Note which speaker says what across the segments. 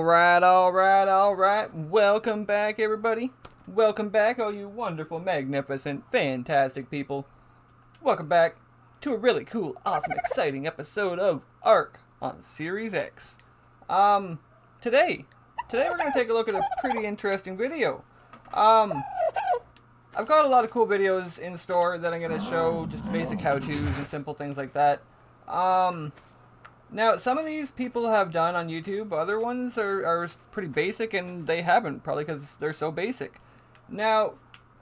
Speaker 1: Alright. Welcome back, everybody. Welcome back, all you wonderful, magnificent, fantastic people. Welcome back to a really cool, awesome, exciting episode of ARK on Series X. Today we're going to take a look at a pretty interesting video. I've got a lot of cool videos in store that I'm going to show, just basic how-tos and simple things like that. Now, some of these people have done on YouTube, other ones are pretty basic, and they haven't, probably because they're so basic. Now,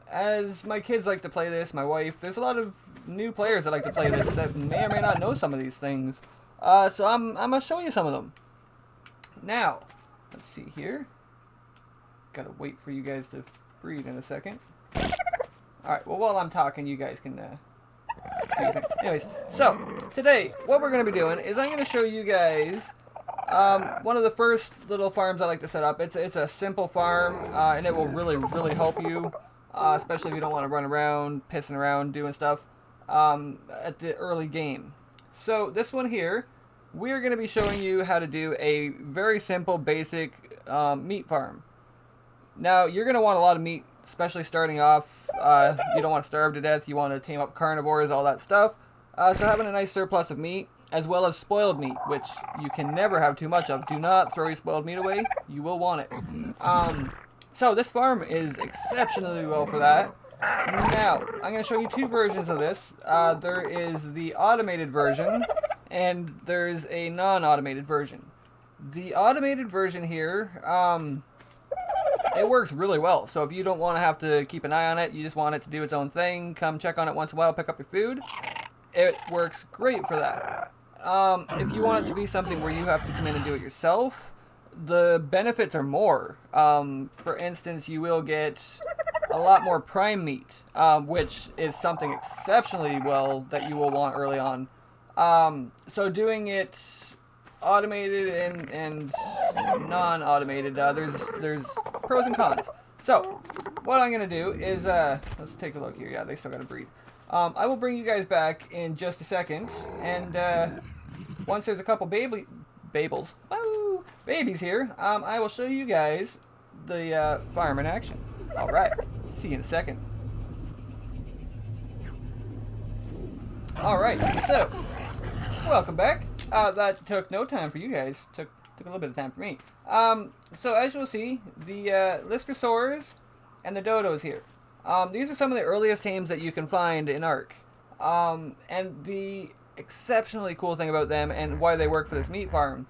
Speaker 1: as my kids like to play this, my wife, there's a lot of new players that like to play this that may or may not know some of these things. So I'm going to show you some of them. Now, let's see here. Gotta wait for you guys to breed in a second. Alright, well, while I'm talking, you guys can... Anyways, so today what we're going to be doing is I'm going to show you guys one of the first little farms I like to set up. It's a simple farm, and it will really help you, especially if you don't want to run around, pissing around, doing stuff at the early game. So this one here, we're going to be showing you how to do a very simple, basic meat farm. Now, you're going to want a lot of meat, especially starting off. You don't want to starve to death. You want to tame up carnivores, all that stuff. So having a nice surplus of meat, as well as spoiled meat, which you can never have too much of. Do not throw your spoiled meat away. You will want it. So this farm is exceptionally well for that. Now, I'm going to show you two versions of this. There is the automated version, and there's a non-automated version. The automated version here... it works really well. So if you don't want to have to keep an eye on it, you just want it to do its own thing, come check on it once in a while, pick up your food, it works great for that. If you want it to be something where you have to come in and do it yourself, the benefits are more. For instance, you will get a lot more prime meat, which is something exceptionally well that you will want early on. So doing it automated and non-automated, there's pros and cons. So what I'm gonna do is let's take a look here. Yeah, they still gotta breed. I will bring you guys back in just a second, and once there's a couple babies here, I will show you guys the farm in action. All right, see you in a second. All right, so welcome back. That took no time for you guys. Took a little bit of time for me. So as you'll see, the Listersaurs and the Dodos here. These are some of the earliest tames that you can find in ARK. And the exceptionally cool thing about them and why they work for this meat farm,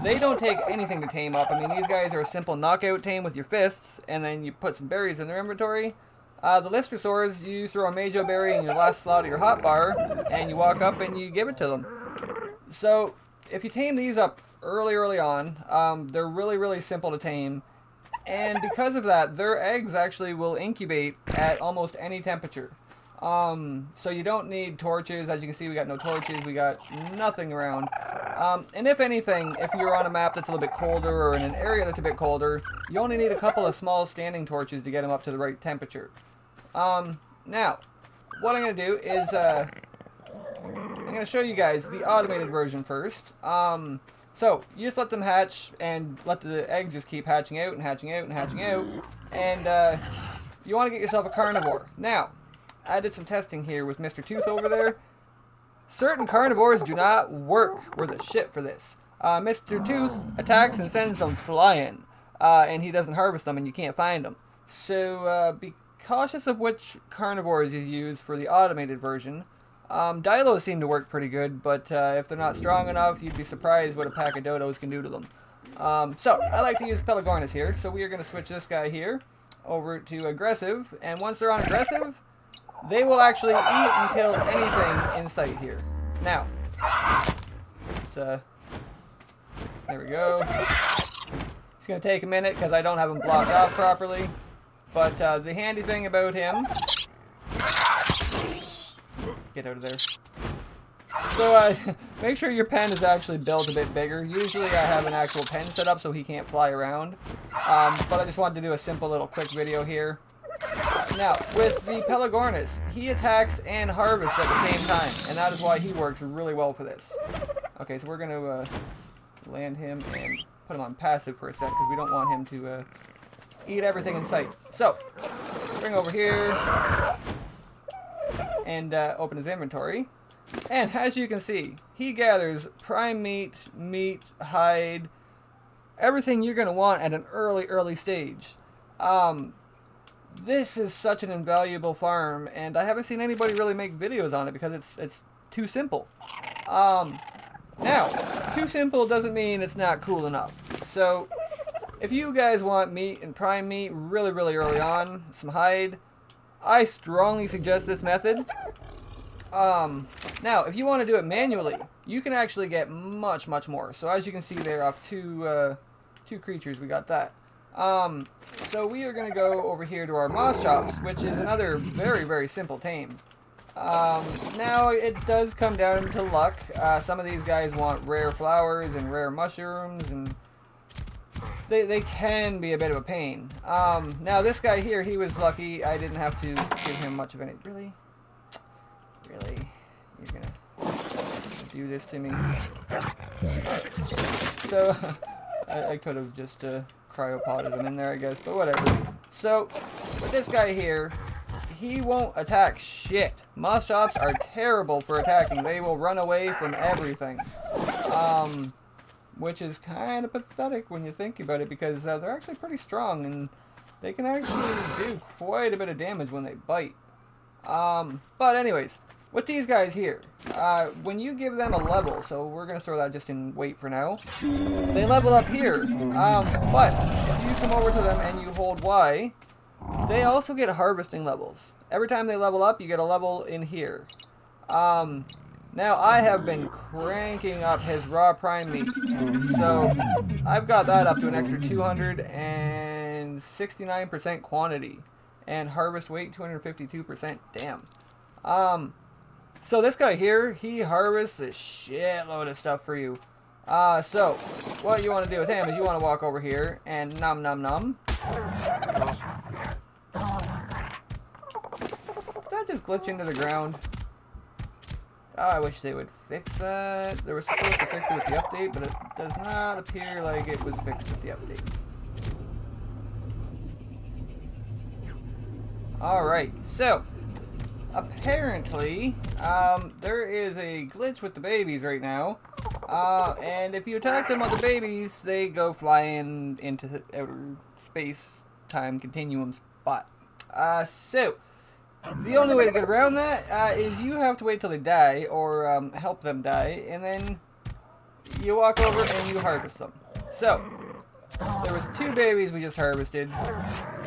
Speaker 1: they don't take anything to tame up. I mean, these guys are a simple knockout tame with your fists, and then you put some berries in their inventory. The Listersaurs, you throw a Majo berry in your last slot of your hotbar, and you walk up and you give it to them. So, if you tame these up early on, they're really simple to tame, and because of that, their eggs actually will incubate at almost any temperature. So you don't need torches. As you can see, we got no torches, we got nothing around. And if anything, if you're on a map that's a little bit colder, or in an area that's a bit colder, you only need a couple of small standing torches to get them up to the right temperature. Now, what I'm going to do is... I'm going to show you guys the automated version first. So, you just let them hatch and let the eggs just keep hatching out and hatching out and hatching out. And you want to get yourself a carnivore. Now, I did some testing here with Mr. Tooth over there. Certain carnivores do not work. We're the shit for this. Mr. Tooth attacks and sends them flying. And he doesn't harvest them and you can't find them. So, be cautious of which carnivores you use for the automated version. Dilos seem to work pretty good, but if they're not strong enough, you'd be surprised what a pack of Dodos can do to them. So, I like to use Pelagornis here, so we are going to switch this guy here over to aggressive, and once they're on aggressive, they will actually eat and kill anything in sight here. Now, let's, there we go. It's going to take a minute because I don't have him blocked off properly, but the handy thing about him... Get out of there. So, make sure your pen is actually built a bit bigger. Usually I have an actual pen set up so he can't fly around. But I just wanted to do a simple little quick video here. Now, with the Pelagornis, he attacks and harvests at the same time. And that is why he works really well for this. Okay, so we're going to land him and put him on passive for a sec because we don't want him to eat everything in sight. So, bring over here and open his inventory. And as you can see, he gathers prime meat, hide, everything you're going to want at an early stage. This is such an invaluable farm, and I haven't seen anybody really make videos on it because it's too simple. Now, too simple doesn't mean it's not cool enough. So, if you guys want meat and prime meat really early on, some hide, I strongly suggest this method. Now, if you want to do it manually, you can actually get much more. So as you can see there, off two creatures, we got that. So we are going to go over here to our moss chops, which is another very simple tame. Now, it does come down to luck. Some of these guys want rare flowers and rare mushrooms, and they can be a bit of a pain. Now, this guy here, he was lucky. I didn't have to give him much of any... Really? You're gonna do this to me? So, I could have just cryopotted him in there, I guess, but whatever. So, with this guy here, he won't attack shit. Moss chops are terrible for attacking. They will run away from everything. Which is kind of pathetic when you think about it, because they're actually pretty strong, and they can actually do quite a bit of damage when they bite. But anyways, with these guys here, when you give them a level, so we're going to throw that just in wait for now, they level up here. But if you come over to them and you hold Y, they also get harvesting levels. Every time they level up, you get a level in here. Now, I have been cranking up his raw prime meat, so I've got that up to an extra 269% quantity, and harvest weight 252%. Damn. So this guy here, he harvests a shitload of stuff for you. So what you want to do with him is you want to walk over here and nom. Did that just glitch into the ground? Oh, I wish they would fix that. They were supposed to fix it with the update, but it does not appear like it was fixed with the update. Alright, so apparently there is a glitch with the babies right now, and if you attack them with the babies, they go flying into the outer space-time continuum spot. So the only way to get around that is you have to wait till they die, or help them die, and then you walk over and you harvest them. So there was 2 babies we just harvested.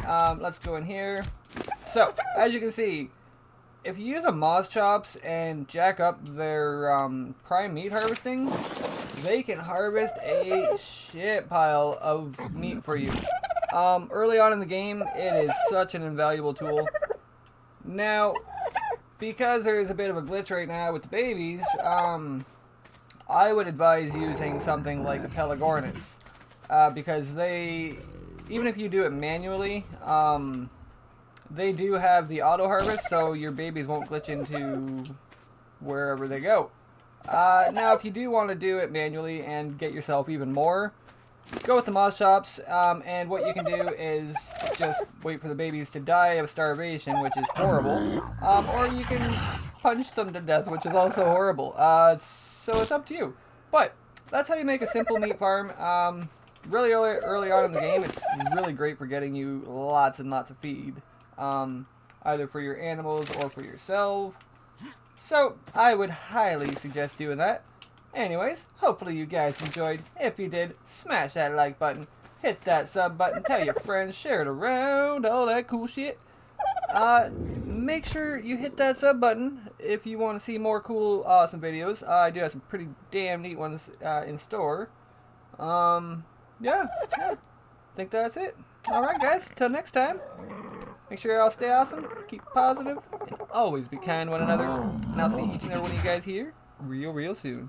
Speaker 1: Let's go in here. So, as you can see, if you use the moss chops and jack up their prime meat harvesting, they can harvest a shit pile of meat for you. Early on in the game, it is such an invaluable tool. Now, because there is a bit of a glitch right now with the babies, I would advise using something like a Pelagornis, because they, even if you do it manually, they do have the auto harvest, so your babies won't glitch into wherever they go. Now, if you do want to do it manually and get yourself even more, go with the moss chops, and what you can do is just wait for the babies to die of starvation, which is horrible, or you can punch them to death, which is also horrible. So it's up to you. But that's how you make a simple meat farm. Really early on in the game, it's really great for getting you lots and lots of feed. Either for your animals or for yourself. So, I would highly suggest doing that. Anyways, hopefully you guys enjoyed. If you did, smash that like button, hit that sub button, tell your friends, share it around, all that cool shit. Make sure you hit that sub button if you want to see more cool, awesome videos. I do have some pretty damn neat ones in store. Yeah, I think that's it. Alright guys, till next time. Make sure you all stay awesome, keep positive, and always be kind to one another. And I'll see each and every one of you guys here real soon.